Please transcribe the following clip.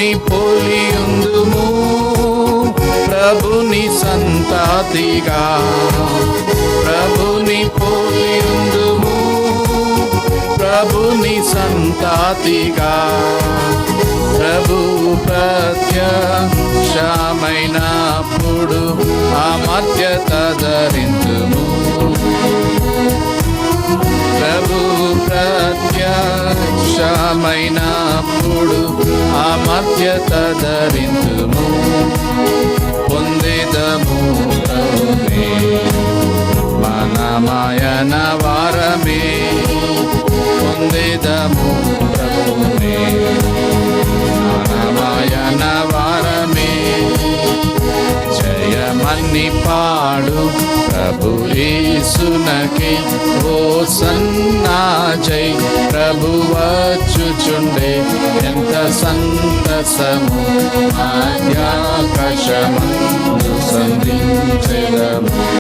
ప్రభుని పోలియుందుము, ప్రభుని సంతాతిగా. ప్రభుని పోలియుందుము, ప్రభుని సంతాతిగా. ప్రభు ప్రత్యక్షమైనప్పుడు అమర్త్యత ధరించుము. ప్రభు ప్రత్యక్షమైనప్పుడు అమర్త్యత ధరించుము. పొందిదము ప్రభునే మనమాయన వారమే. పొందిదము ప్రభునే మనమాయన వారమే. జయమన్ని పాడు ప్రభు యేసునకే. ఓ సన్నా జై ప్రభు వచ్చుచుండే. ఎంత సంతసము ఆకాశమందు సంధించెదము.